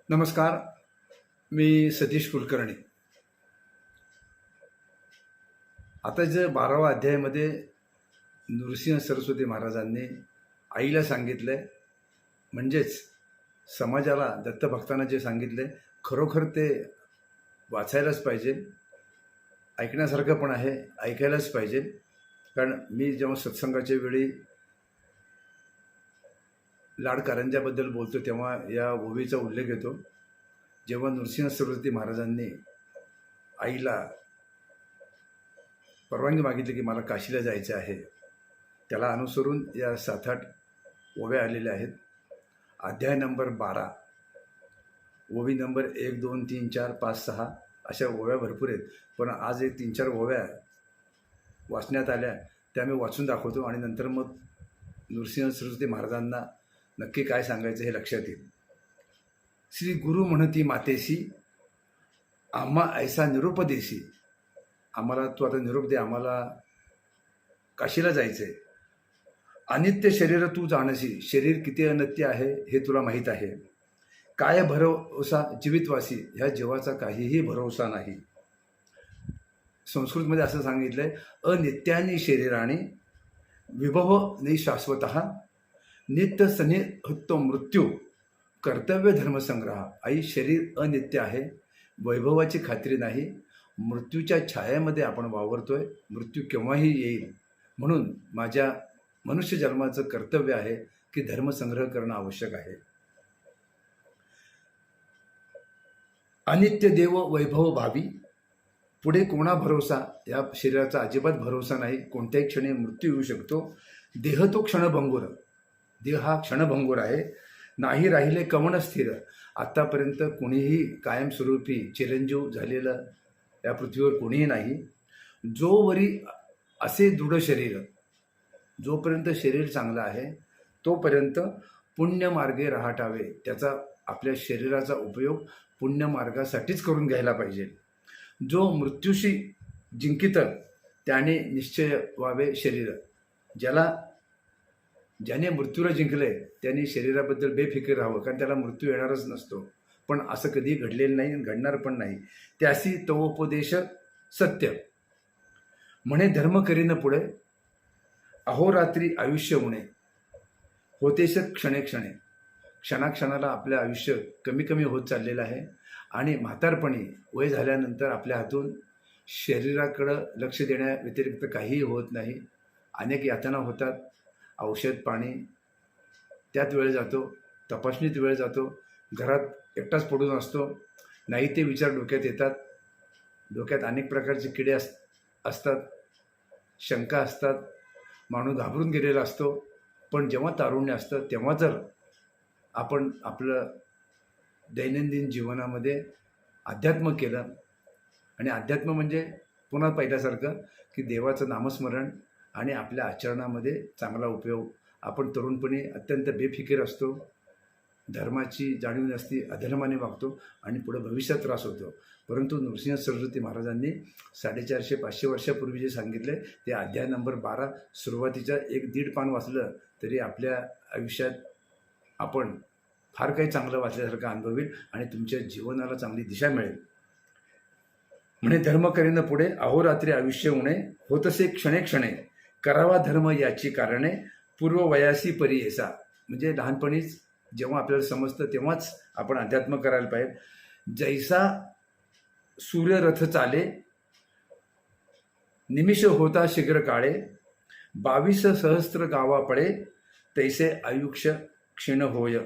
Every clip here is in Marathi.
नमस्कार. मी सतीश कुलकर्णी. आता जे 12वा अध्यायामध्ये नृसिंह सरस्वती महाराजांनी आईला सांगितलंय, म्हणजेच समाजाला, दत्तभक्तांना जे सांगितले खरोखर ते वाचायलाच पाहिजे, ऐकण्यासारखं पण आहे, ऐकायलाच पाहिजे. कारण मी जेव्हा सत्संगाच्या वेळी लाड कारंजाबद्दल बोलतो तेव्हा या ओवीचा उल्लेख येतो. जेव्हा नृसिंह सरस्वती महाराजांनी आईला परवानगी मागितली की मला काशीला जायचं आहे, त्याला अनुसरून या 7-8 ओव्या आलेल्या आहेत. अध्याय नंबर 12, ओवी नंबर 1, 2, 3, 4, 5, 6 अशा ओव्या भरपूर आहेत. पण आज एक 3-4 ओव्या वाचण्यात आल्या, त्या मी वाचून दाखवतो आणि नंतर मग नृसिंह सरस्वती महाराजांना नक्की काय सांगायचं हे लक्षात येईल. श्री गुरु म्हणती मातेसी, आम्हा ऐसा निरोप देसी. आम्हाला तू आता निरोप दे, आम्हाला काशीला जायचंय. अनित्य शरीर तू जाणसी, शरीर किती अनित्य आहे हे तुला माहीत आहे. काय भरोसा जीवितवासी, ह्या जीवाचा काहीही भरोसा नाही. संस्कृतमध्ये असं सांगितलंय, अनित्यानी शरीराने विभव निशाश्वत नित्य सनिहत्तो मृत्यू कर्तव्य धर्मसंग्रह. आई, शरीर अनित्य आहे, वैभवाची खात्री नाही, मृत्यूच्या छायेमध्ये आपण वावरतोय, मृत्यू केव्हाही येईल. म्हणून माझ्या मनुष्य जन्माचं कर्तव्य आहे की धर्मसंग्रह करणं आवश्यक आहे. अनित्य देव वैभव भावी, पुढे कोणा भरोसा, या शरीराचा अजिबात भरोसा नाही, कोणत्याही क्षणी मृत्यू येऊ शकतो. देह तो क्षणभंगुर, देह हा क्षणभंगुर आहे, नाही राहिले कवण स्थिर. आतापर्यंत कोणीही कायमस्वरूपी चिरंजीव झालेलं या पृथ्वीवर कोणीही नाही. जोवरी असे दृढ शरीर, जोपर्यंत शरीर चांगलं आहे तोपर्यंत पुण्यमार्गे राहटावे. त्याचा, आपल्या शरीराचा उपयोग पुण्यमार्गासाठीच करून घ्यायला पाहिजे. जो मृत्यूशी जिंकित त्याने निश्चय व्हावे शरीर. ज्याने मृत्यूला जिंकले त्याने शरीराबद्दल बेफिकीर राहावं, कारण त्याला मृत्यू येणारच नसतो. पण असं कधी घडलेलं नाही, घडणार पण नाही. त्यासी तवोपदेश सत्य म्हणे, धर्म करीन पुढे अहोरात्री आयुष्य उणे. होतेश क्षणे क्षणे, क्षणाक्षणाला आपलं आयुष्य कमी कमी होत चाललेलं आहे. आणि म्हातारपणी वय झाल्यानंतर आपल्या हातून शरीराकडं लक्ष देण्या व्यतिरिक्त काहीही होत नाही. अनेक यातना होतात, औषध पाणी त्यात वेळ जातो, तपासणीत वेळ जातो, घरात एकटाच पडून असतो, नाही ते विचार डोक्यात येतात. डोक्यात अनेक प्रकारचे किडे असतात, शंका असतात, माणूस घाबरून गेलेला असतो. पण जेव्हा तारुण्य असतं तेव्हा जर आपण आपलं दैनंदिन जीवनामध्ये अध्यात्म केलं, आणि अध्यात्म म्हणजे पुन्हा पहिल्यासारखं की देवाचं नामस्मरण आणि आपल्या आचरणामध्ये चांगला उपयोग. आपण तरुणपणी अत्यंत बेफिकीर असतो, धर्माची जाणीव नसती, अधर्माने वागतो आणि पुढे भविष्यात त्रास होतो. परंतु नृसिंह सरस्वती महाराजांनी 450-500 वर्षापूर्वी जे सांगितले ते अध्याय नंबर 12 सुरुवातीच्या 1-1.5 पान वाचलं तरी आपल्या आयुष्यात आपण फार काही चांगलं वाचल्यासारखं अनुभवेल आणि तुमच्या जीवनाला चांगली दिशा मिळेल. म्हणे, धर्म करीन पुढे अहोरात्री आयुष्य उणे, होतसे क्षणे क्षणे करावा धर्म याची कारणे पूर्व वयासी परियेसा. म्हणजे लहानपणीच जेव्हा आपल्याला समजतं तेव्हाच आपण अध्यात्म करायला पाहिजे. जैसा सूर्यरथ चाले निमिष होता शीघ्र काळे, 22 सहस्त्र गावा पळे तैसे आयुष्य क्षीण होय.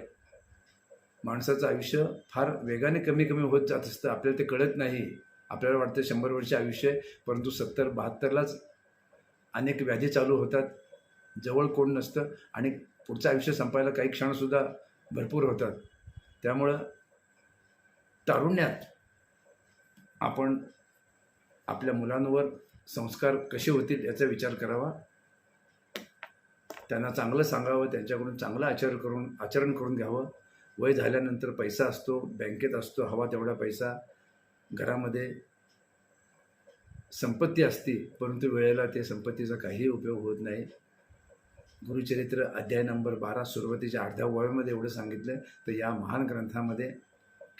माणसाचं आयुष्य फार वेगाने कमी कमी होत जात असतं, आपल्याला ते कळत नाही. आपल्याला वाटतं 100 वर्ष आयुष्य आहे, परंतु 70-72लाच अनेक व्याधी चालू होतात, जवळ कोण नसतं आणि पुढचं आयुष्य संपायला काही क्षणसुद्धा भरपूर होतात. त्यामुळं तारुण्यात आपण आपल्या मुलांवर संस्कार कसे होतील याचा विचार करावा, त्यांना चांगलं सांगावं, त्यांच्याकडून चांगलं आचरण करून घ्यावं. वय झाल्यानंतर पैसा असतो, बँकेत असतो हवा तेवढा पैसा, घरामध्ये संपत्ती असते, परंतु वेळेला ते संपत्तीचा काहीही उपयोग होत नाही. गुरुचरित्र अध्याय नंबर 12 सुरुवातीच्या 8व्या ओव्यामध्ये एवढं सांगितलं. तर या महान ग्रंथामध्ये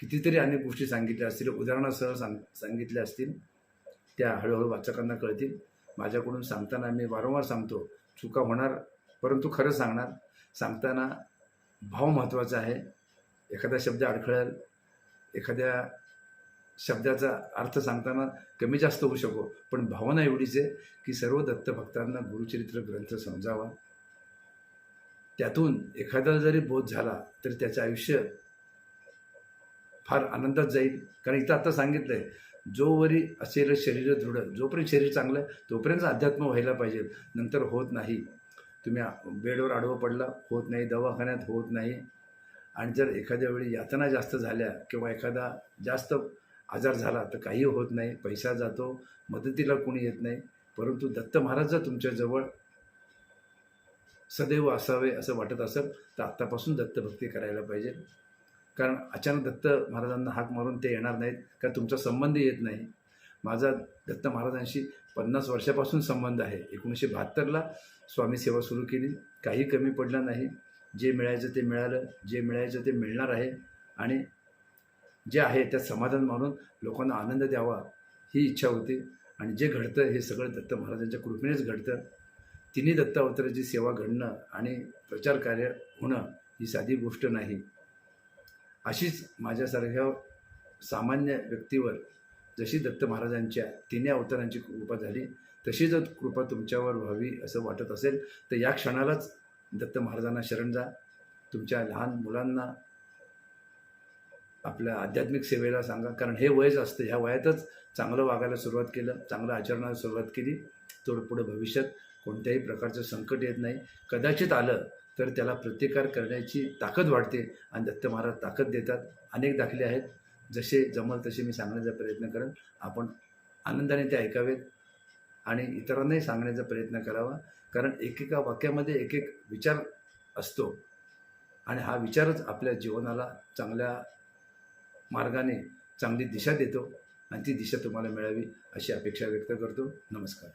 कितीतरी अनेक गोष्टी सांगितल्या असतील, उदाहरणासह सांगितल्या असतील, त्या हळूहळू वाचकांना कळतील. माझ्याकडून सांगताना मी वारंवार सांगतो, चुका होणार, परंतु खरं सांगणार. सांगताना भाव महत्त्वाचा आहे. एखादा शब्द अडखळेल, एखाद्या शब्दाचा अर्थ सांगताना कमी जास्त होऊ शकतो, पण भावना एवढीच आहे की सर्व दत्तभक्तांना गुरुचरित्र ग्रंथ समजावा. त्यातून एखादा जरी बोध झाला तर त्याचं आयुष्य फार आनंदात जाईल. कारण इथं आता सांगितलं आहे, जोवरी असेल शरीर दृढ, जोपर्यंत शरीर चांगलं आहे तोपर्यंत अध्यात्म व्हायला पाहिजे, नंतर होत नाही. तुम्ही बेडवर आडवं पडला होत नाही, दवाखान्यात होत नाही. आणि जर एखाद्या वेळी यातना जास्त झाल्या किंवा एखादा जास्त आजार झाला तर काही होत नाही, पैसा जातो, मदतीला कोणी येत नाही. परंतु दत्त महाराज जर तुमच्याजवळ सदैव असावे असं वाटत असेल तर आत्तापासून दत्तभक्ती करायला पाहिजे. कारण अचानक दत्त महाराजांना हाक मारून ते येणार नाहीत, कारण तुमचा संबंध येत नाही. माझा दत्त महाराजांशी 50 वर्षापासून संबंध आहे. 1972ला स्वामी सेवा सुरू केली, काही कमी पडलं नाही. जे मिळायचं ते मिळालं, जे मिळायचं ते मिळणार आहे. आणि जे आहे त्यात समाधान मानून लोकांना आनंद द्यावा ही इच्छा होती. आणि जे घडतं हे सगळं दत्त महाराजांच्या कृपेनेच घडतं. तिन्ही दत्त अवताराची सेवा घडणं आणि प्रचार कार्य होणं ही साधी गोष्ट नाही. अशीच माझ्यासारख्या सामान्य व्यक्तीवर जशी दत्त महाराजांच्या तिन्ही अवतारांची कृपा झाली, तशी जर कृपा तुमच्यावर व्हावी असं वाटत असेल तर या क्षणालाच दत्त महाराजांना शरण जा. तुमच्या लहान मुलांना आपल्या आध्यात्मिक सेवेला सांगा, कारण हे वयच असतं. ह्या वयातच चांगलं वागायला सुरुवात केलं, चांगलं आचरणाला सुरुवात केली तर पुढे भविष्यात कोणत्याही प्रकारचं संकट येत नाही. कदाचित आलं तर त्याला प्रतिकार करण्याची ताकद वाढते आणि दत्त महाराज ताकद देतात. अनेक दाखले आहेत, जसे जमल तसे मी सांगण्याचा प्रयत्न करेन. आपण आनंदाने ते ऐकावेत आणि इतरांनाही सांगण्याचा प्रयत्न करावा. कारण एकेका वाक्यामध्ये एक एक विचार असतो आणि हा विचारच आपल्या जीवनाला चांगल्या मार्गाने चांगली दिशा देतो आणि ती दिशा तुम्हाला मिळावी अशी अपेक्षा व्यक्त करतो. नमस्कार.